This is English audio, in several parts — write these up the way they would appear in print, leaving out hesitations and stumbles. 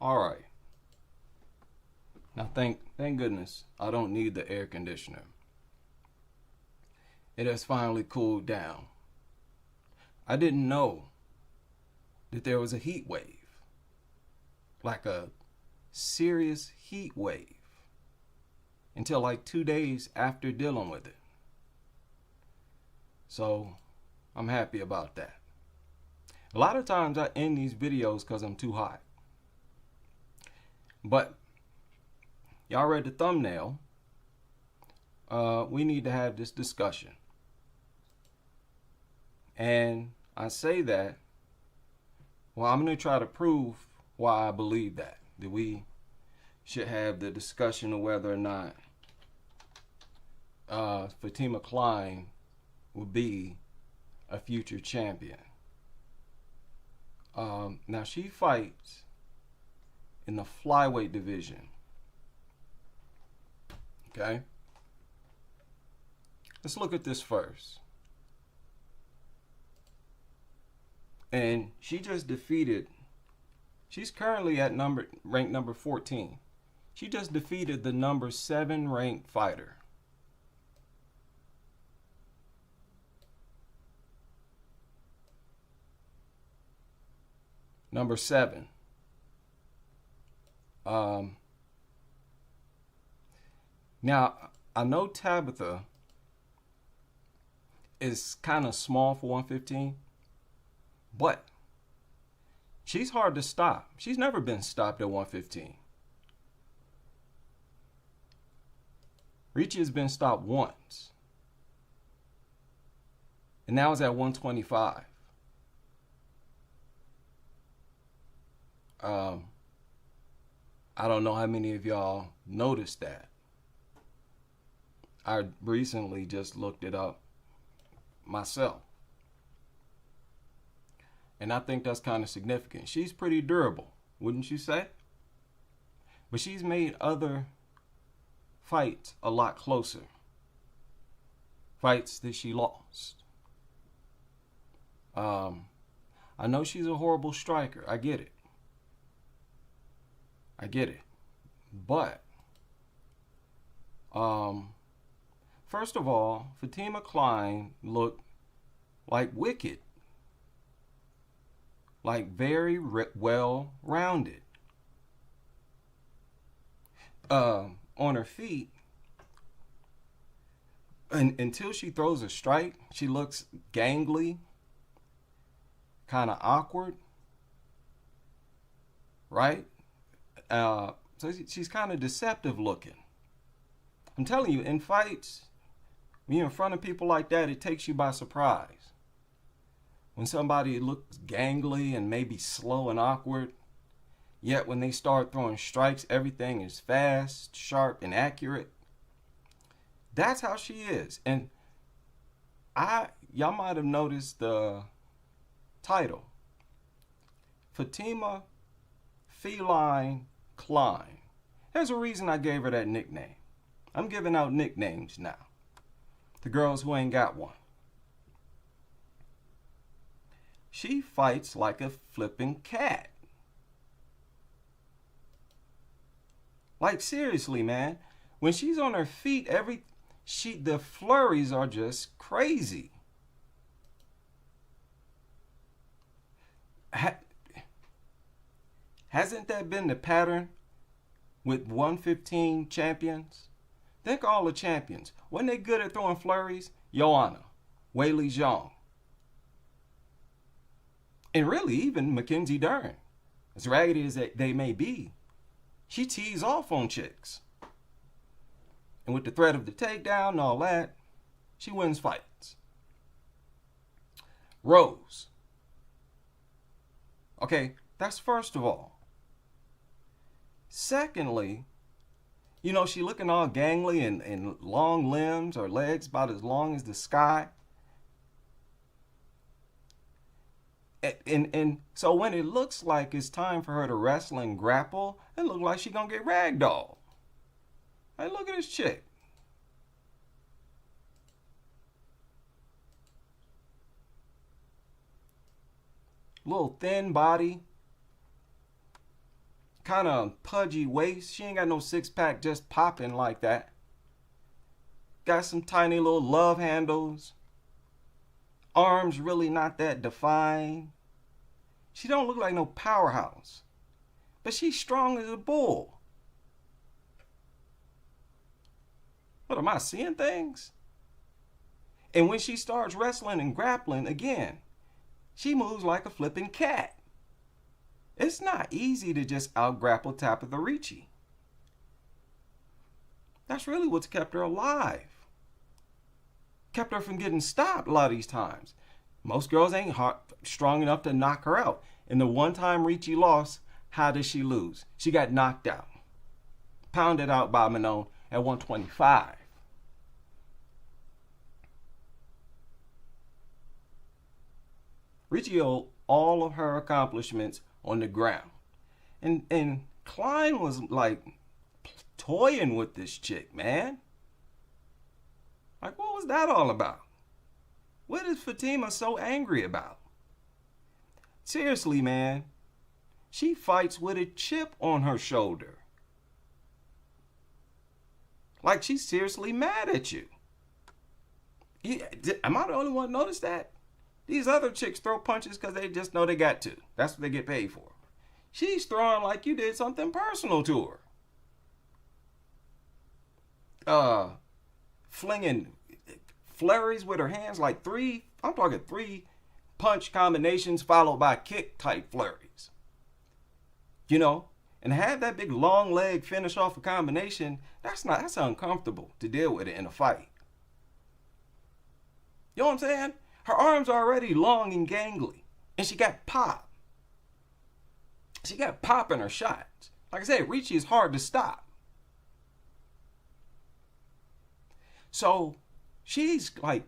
All right. Now thank goodness I don't need the air conditioner. It has finally cooled down. I didn't know that there was a heat wave. Like a serious heat wave. Until like 2 days after dealing with it. So I'm happy about that. A lot of times I end these videos because I'm too hot. But y'all read the thumbnail. We need to have this discussion. And I say that, well, I'm going to try to prove why I believe that we should have the discussion of whether or not Fatima Kline will be a future champion. Now she fights in the flyweight division. Okay? Let's look at this first. And she just defeated, she's currently at ranked number 14. She just defeated the number 7 ranked fighter. Number 7. Now, I know Tabitha is kind of small for 115, but she's hard to stop. She's never been stopped at 115. Ricci has been stopped once, and now it's at 125. I don't know how many of y'all noticed that. I recently just looked it up myself. And I think that's kind of significant. She's pretty durable, wouldn't you say? But she's made other fights a lot closer. Fights that she lost. I know she's a horrible striker. I get it. But, first of all, Fatima Kline looked like wicked. Like very well-rounded. On her feet, and until she throws a strike, she looks gangly, kind of awkward, right? So she's kind of deceptive looking. I'm telling you, in fights, when you're in front of people like that, it takes you by surprise. When somebody looks gangly and maybe slow and awkward, yet when they start throwing strikes, everything is fast, sharp, and accurate. That's how she is. And y'all might have noticed the title. Fatima Feline Kline. There's a reason I gave her that nickname. I'm giving out nicknames now to girls who ain't got one. She fights like a flipping cat. Like seriously, man. When she's on her feet, the flurries are just crazy. Hasn't that been the pattern with 115 champions? Think all the champions. When they good at throwing flurries, Joanna, Weili Zhang, and really even Mackenzie Dern, as raggedy as they may be, she tees off on chicks. And with the threat of the takedown and all that, she wins fights. Rose. Okay, that's first of all. Secondly, you know, she looking all gangly and long limbs, or legs about as long as the sky. And so when it looks like it's time for her to wrestle and grapple, it looks like she's going to get ragdolled. Hey, look at this chick. Little thin body. kind of pudgy waist. She ain't got no six pack just popping like that. Got some tiny little love handles. Arms really not that defined. She don't look like no powerhouse. But she's strong as a bull. What, am I seeing things? And when she starts wrestling and grappling again, she moves like a flipping cat. It's not easy to just out-grapple Tabitha Ricci. That's really what's kept her alive. Kept her from getting stopped a lot of these times. Most girls ain't strong enough to knock her out. And the one time Ricci lost, how did she lose? She got knocked out. Pounded out by Manon at 125. Ricci owed all of her accomplishments on the ground. And Kline was like toying with this chick, man. Like, what was that all about? What is Fatima so angry about? Seriously, man. She fights with a chip on her shoulder. Like she's seriously mad at you. Yeah, am I the only one to notice that? These other chicks throw punches because they just know they got to. That's what they get paid for. She's throwing like you did something personal to her. Flinging flurries with her hands like three punch combinations followed by kick type flurries. You know, and have that big long leg finish off a combination, that's uncomfortable to deal with it in a fight. You know what I'm saying? Her arms are already long and gangly, and she got pop. She got pop in her shots. Like I said, Ricci is hard to stop. So she's like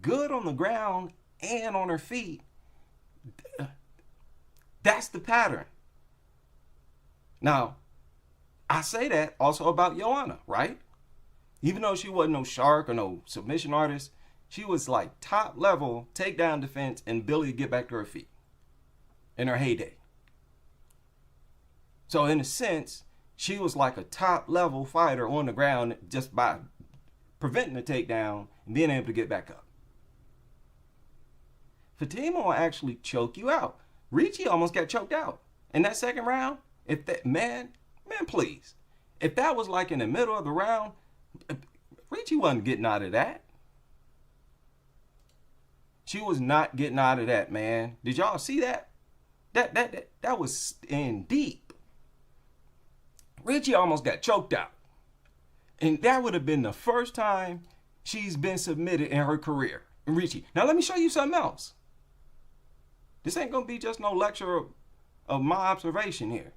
good on the ground and on her feet. That's the pattern. Now, I say that also about Joanna, right? Even though she wasn't no shark or no submission artist, she was like top level takedown defense and ability to get back to her feet in her heyday. So in a sense, she was like a top level fighter on the ground just by preventing the takedown and being able to get back up. Fatima will actually choke you out. Ricci almost got choked out in that second round. If that man, please. If that was like in the middle of the round, Ricci wasn't getting out of that. She was not getting out of that, man. Did y'all see that? That was in deep. Ricci almost got choked out. And that would have been the first time she's been submitted in her career. Ricci. Now let me show you something else. This ain't gonna be just no lecture of my observation here.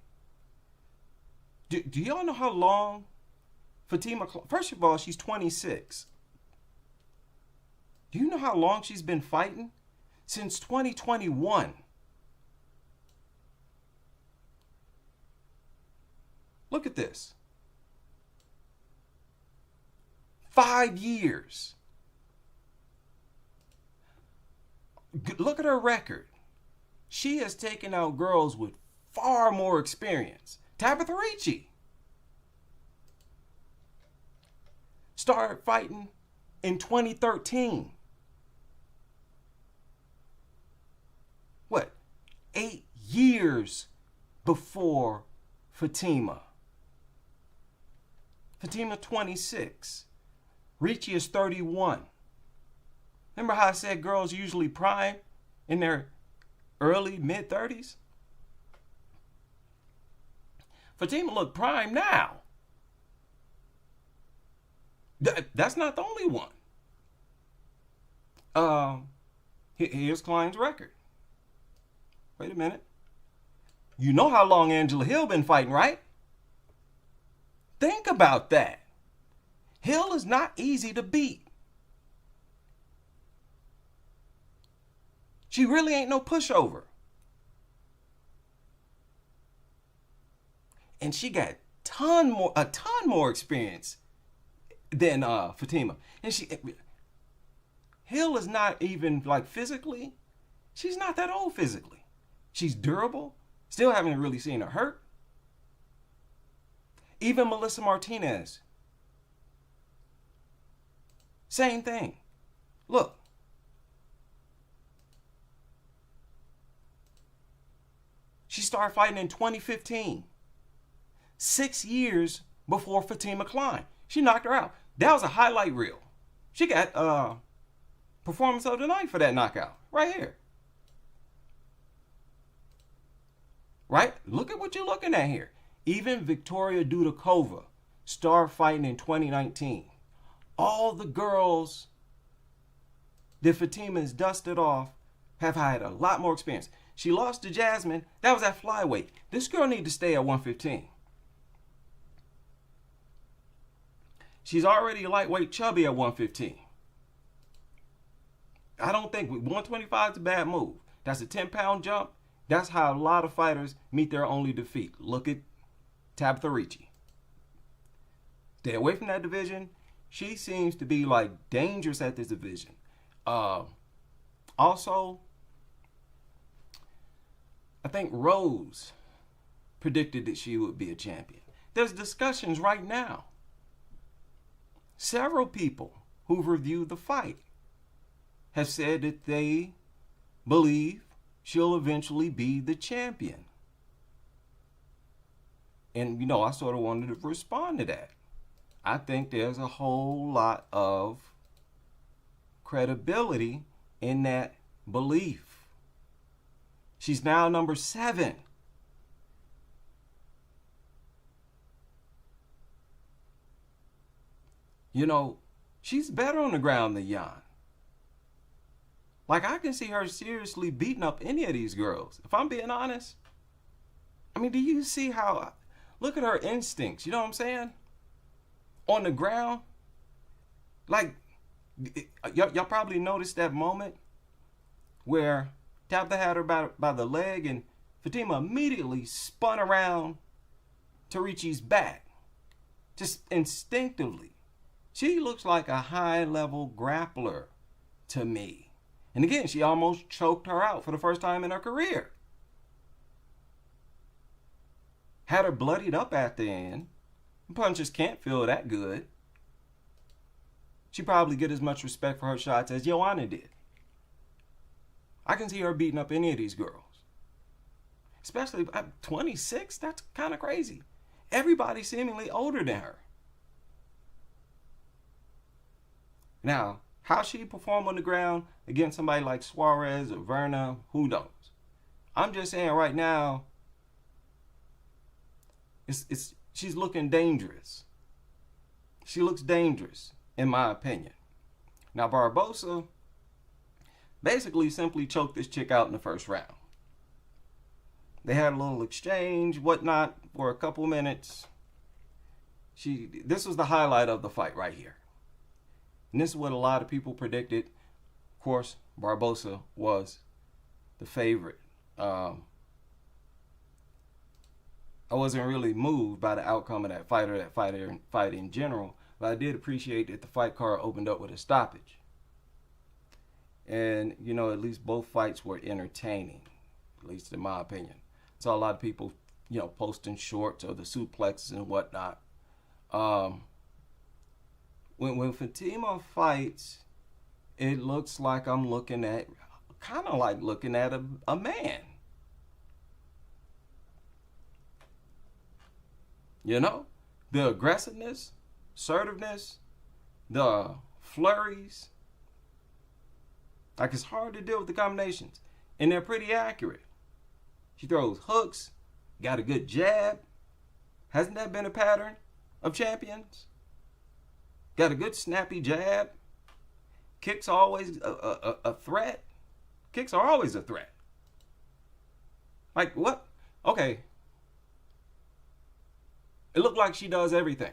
Do y'all know how long Fatima, first of all, she's 26. Do you know how long she's been fighting? Since 2021. Look at this. 5 years. Look at her record. She has taken out girls with far more experience. Tabitha Ricci started fighting in 2013. What? 8 years before Fatima. Fatima 26. Ricci is 31. Remember how I said girls usually prime in their early mid-30s? Fatima look prime now. That's not the only one. Here's Kline's record. Wait a minute. You know how long Angela Hill been fighting, right? Think about that. Hill is not easy to beat. She really ain't no pushover. And she got a ton more experience than Fatima. And Hill is not even like physically, she's not that old physically. She's durable, still haven't really seen her hurt. Even Melissa Martinez, same thing. Look. She started fighting in 2015. 6 years before Fatima Kline. She knocked her out. That was a highlight reel. She got performance of the night for that knockout. Right here. Right? Look at what you're looking at here. Even Victoria Dudakova started fighting in 2019. All the girls that Fatima has dusted off have had a lot more experience. She lost to Jasmine. That was at flyweight. This girl needs to stay at 115. She's already lightweight chubby at 115. I don't think 125 is a bad move. That's a 10-pound jump. That's how a lot of fighters meet their only defeat. Look at Tabitha. Stay away from that division. She seems to be like dangerous at this division. Also, I think Rose predicted that she would be a champion. There's discussions right now. Several people who've reviewed the fight have said that they believe she'll eventually be the champion. And, I sort of wanted to respond to that. I think there's a whole lot of credibility in that belief. She's now number 7. She's better on the ground than Jan. Like, I can see her seriously beating up any of these girls. If I'm being honest. I mean, do you see how... Look at her instincts. You know what I'm saying? On the ground. Like, y'all probably noticed that moment where Tabitha had her by the leg and Fatima immediately spun around to Ricci's back. Just instinctively. She looks like a high-level grappler to me. And again, she almost choked her out for the first time in her career. Had her bloodied up at the end. Punches can't feel that good. She probably get as much respect for her shots as Joanna did. I can see her beating up any of these girls. Especially at 26, that's kind of crazy. Everybody's seemingly older than her. Now, how she perform on the ground against somebody like Suarez or Verna, who knows? I'm just saying right now, she's looking dangerous. She looks dangerous, in my opinion. Now, Barbosa basically simply choked this chick out in the first round. They had a little exchange, whatnot, for a couple minutes. This was the highlight of the fight right here. And this is what a lot of people predicted. Of course, Barbosa was the favorite. I wasn't really moved by the outcome of that fight or that fight in general, but I did appreciate that the fight card opened up with a stoppage. And, at least both fights were entertaining, at least in my opinion. Saw a lot of people, posting shorts of the suplexes and whatnot. When Fatima fights, it looks like I'm looking at, kind of like looking at a man. The aggressiveness, assertiveness, the flurries. Like, it's hard to deal with the combinations. And they're pretty accurate. She throws hooks, got a good jab. Hasn't that been a pattern of champions? Got a good snappy jab. Kicks are always a threat. Kicks are always a threat. Like, what? Okay. It looked like she does everything.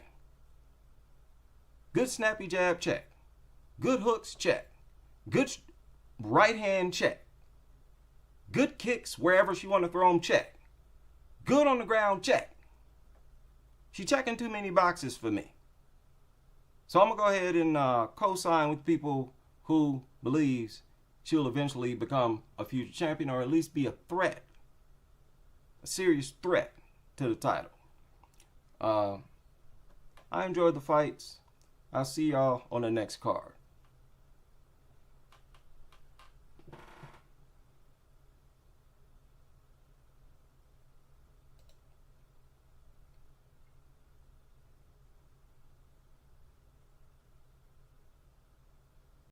Good snappy jab, check. Good hooks, check. Good right hand, check. Good kicks wherever she want to throw them, check. Good on the ground, check. She checking too many boxes for me. So I'm going to go ahead and co-sign with people who believes she'll eventually become a future champion, or at least be a threat. A serious threat to the title. I enjoyed the fights. I'll see y'all on the next card.